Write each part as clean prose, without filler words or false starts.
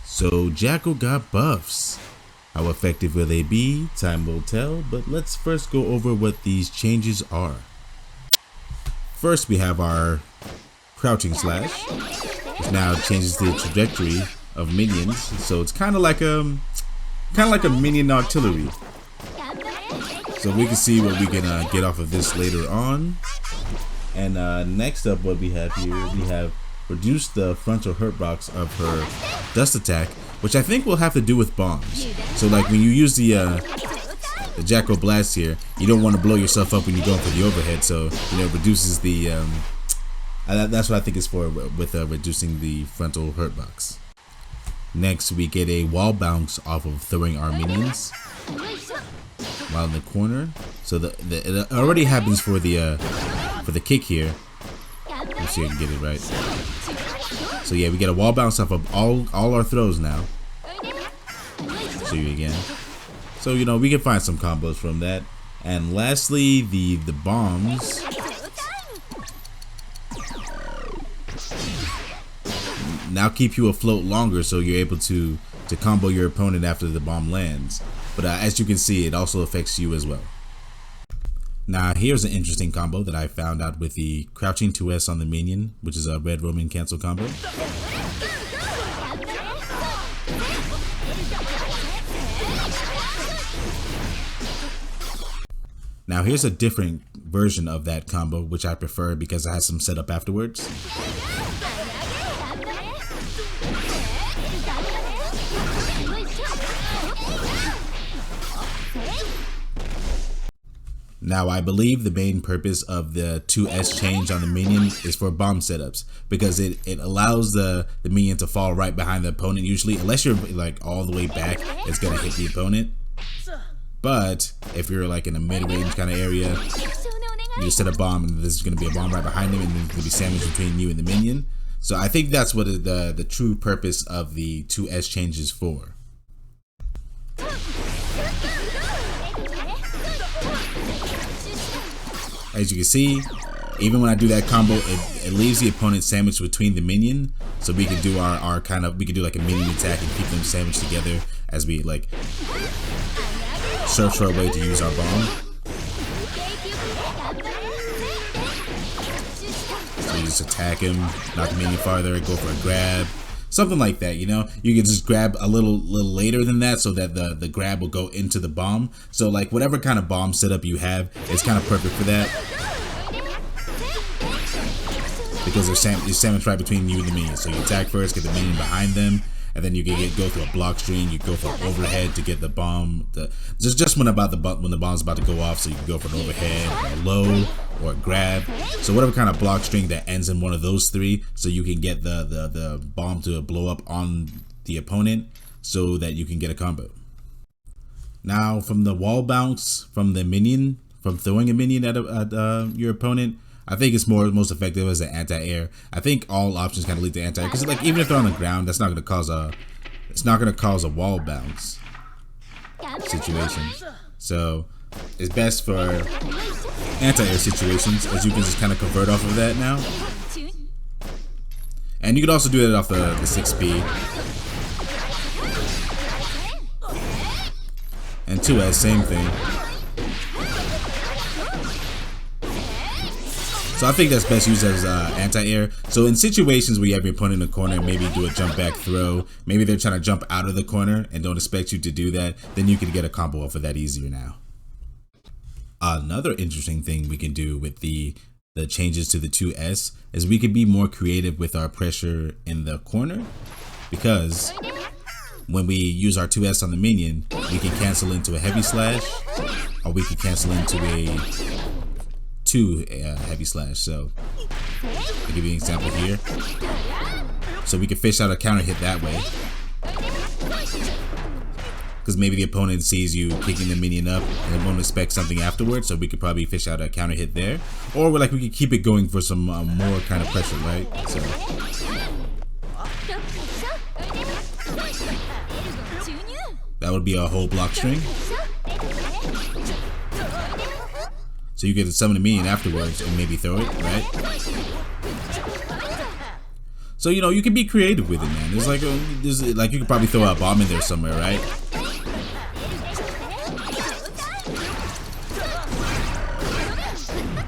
So Jackal got buffs. How effective will they be? Time will tell, but let's first go over what these changes are. First we have our crouching slash, which now changes the trajectory of minions. So it's kind of like a minion artillery. So we can see what we can get off of this later on. And next up, what we have here, we have reduced the frontal hurt box of her dust attack, which I think will have to do with bombs. So like when you use the Jackal blast here, you don't want to blow yourself up when you're going for the overhead. So it reduces the that's what I think it's for, with reducing the frontal hurt box. Next, we get a wall bounce off of throwing our minions while in the corner. So it already happens for the kick here. Let's see if I can get it right. So yeah, we get a wall bounce off of all our throws now. Show you again. So we can find some combos from that. And lastly, the bombs now keep you afloat longer, so you're able to combo your opponent after the bomb lands. But as you can see, it also affects you as well. Now here's an interesting combo that I found out with the crouching 2S on the minion, which is a red Roman cancel combo. Now here's a different version of that combo, which I prefer because it has some setup afterwards. Now I believe the main purpose of the 2S change on the minion is for bomb setups, because it allows the minion to fall right behind the opponent usually, unless you're like all the way back, it's gonna hit the opponent. But if you're like in a mid-range kind of area, you set a bomb and there's gonna be a bomb right behind him and there's gonna be sandwiched between you and the minion. So I think that's what the true purpose of the 2S change is for. As you can see, even when I do that combo, it leaves the opponent sandwiched between the minion, so we can do we can do like a minion attack and keep them sandwiched together as we like search for a way to use our bomb. So you just attack him, knock the minion farther, go for a grab, something like that. You can just grab a little later than that, so that the grab will go into the bomb. So like whatever kind of bomb setup you have, it's kind of perfect for that, because they're sandwiched right between you and the minion. So you attack first, get the minion behind them, and then you can go through a block string. You go for overhead to get the bomb. Just when the bomb's about to go off, so you can go for an overhead, or a low, or a grab. So whatever kind of block string that ends in one of those three, so you can get the bomb to blow up on the opponent, so that you can get a combo. Now from the wall bounce from the minion, from throwing a minion at your opponent, I think it's most effective as an anti-air. I think all options kind of lead to anti-air, because like even if they're on the ground, that's not going to cause a wall bounce situation. So it's best for anti-air situations, as you can just kind of convert off of that now. And you can also do that off the 6P. And 2S, same thing. So I think that's best used as anti-air. So in situations where you have your opponent in the corner, maybe do a jump back throw, maybe they're trying to jump out of the corner and don't expect you to do that, then you can get a combo off of that easier now. Another interesting thing we can do with the changes to the 2S is we can be more creative with our pressure in the corner, because when we use our 2S on the minion, we can cancel into a heavy slash, or we can cancel into a 2 heavy slash. So I'll give you an example here. So we can fish out a counter hit that way, because maybe the opponent sees you kicking the minion up and won't expect something afterwards, so we could probably fish out a counter hit there, or we could keep it going for some more kind of pressure, right? So that would be a whole block string. So you get to summon a minion afterwards and maybe throw it, right? So you know, you can be creative with it, man. There's like you could probably throw a bomb in there somewhere, right?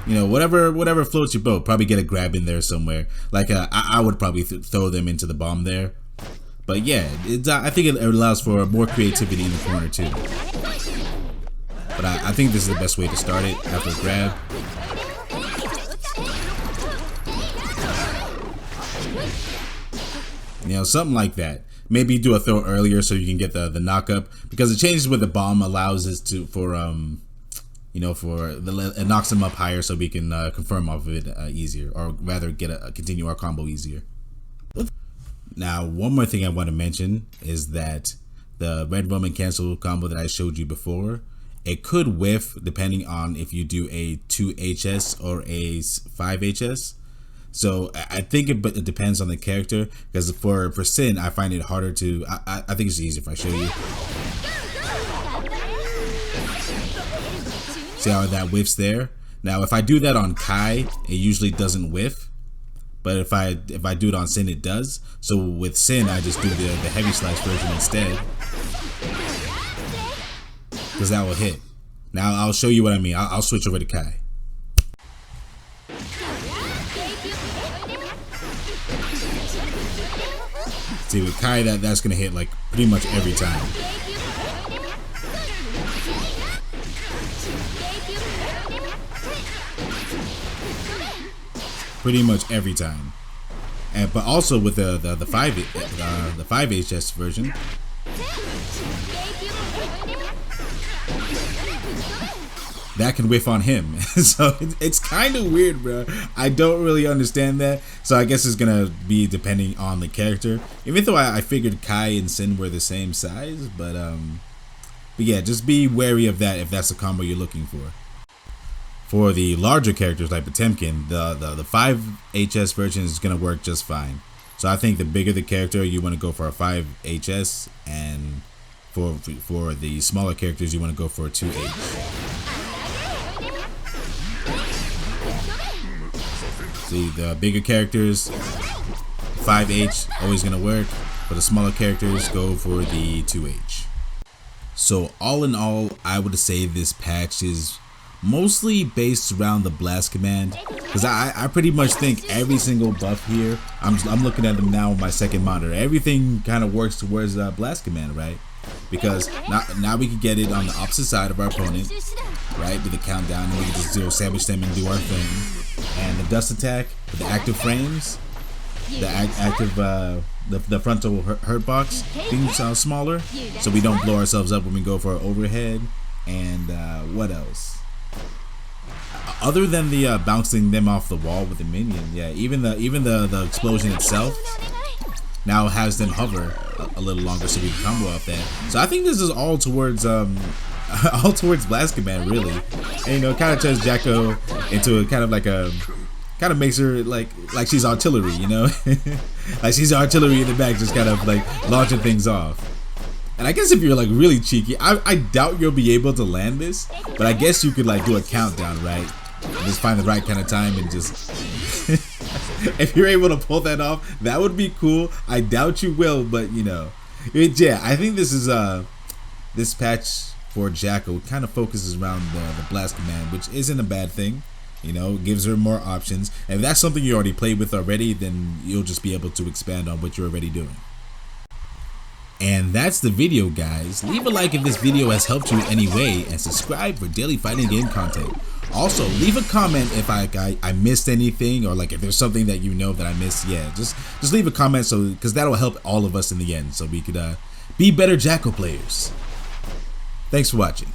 You know, whatever floats your boat. Probably get a grab in there somewhere. Like I would probably throw them into the bomb there. But yeah, I think it allows for more creativity in the corner too. But I think this is the best way to start it after a grab. You know, something like that. Maybe do a throw earlier so you can get the knock up, because the changes with the bomb allows us to you know, it knocks them up higher so we can confirm off of it easier, or rather continue our combo easier. Now, one more thing I want to mention is that the red Roman cancel combo that I showed you before, it could whiff depending on if you do a 2 HS or a 5 HS. So I think it depends on the character, because for Sin I find it harder to, I think it's easier if I show you. See how that whiffs there? Now if I do that on Kai, it usually doesn't whiff. But if I do it on Sin, it does. So with Sin, I just do the heavy slice version instead, because that will hit. Now I'll show you what I mean. I'll switch over to Kai. See, with Kai, that's gonna hit like pretty much every time. Pretty much every time. But also with the 5 HS version, that can whiff on him. So it's kind of weird, bro. I don't really understand that. So I guess it's gonna be depending on the character. Even though I figured Kai and Sin were the same size, but yeah, just be wary of that if that's the combo you're looking for. For the larger characters like Potemkin, the 5 HS version is gonna work just fine. So I think the bigger the character, you want to go for a 5 HS, and for the smaller characters, you want to go for a 2 H. See, the bigger characters, 5H, always gonna work. For the smaller characters, go for the 2H. So all in all, I would say this patch is mostly based around the blast command, because I pretty much think every single buff here, I'm looking at them now on my second monitor, everything kind of works towards blast command, right? Because now we can get it on the opposite side of our opponent, right, with the countdown, and we can just sandwich them and do our thing. And the dust attack with the active frames, the frontal hurt box being smaller, so we don't blow ourselves up when we go for our overhead. And what else? Other than the bouncing them off the wall with the minion, yeah, even the explosion itself now has them hover a little longer, so we can combo off that. So I think this is all towards all towards blast command, really. And you know, it kind of turns Jacko into a kind of makes her like she's artillery, you know, like she's artillery in the back, just kind of like launching things off. And I guess if you're like really cheeky, I doubt you'll be able to land this, but I guess you could like do a countdown, right? Just find the right kind of time and just if you're able to pull that off, that would be cool. I doubt you will, but you know, yeah, I think this is this patch for Jacko kind of focuses around the blast command, which isn't a bad thing. You know, gives her more options. And if that's something you already played with already, then you'll just be able to expand on what you're already doing. And that's the video, guys. Leave a like if this video has helped you in any way, and subscribe for daily fighting game content. Also, leave a comment if I missed anything, or like if there's something that you know that I missed. Yeah, just leave a comment, so because that'll help all of us in the end, so we could be better Jacko players. Thanks for watching.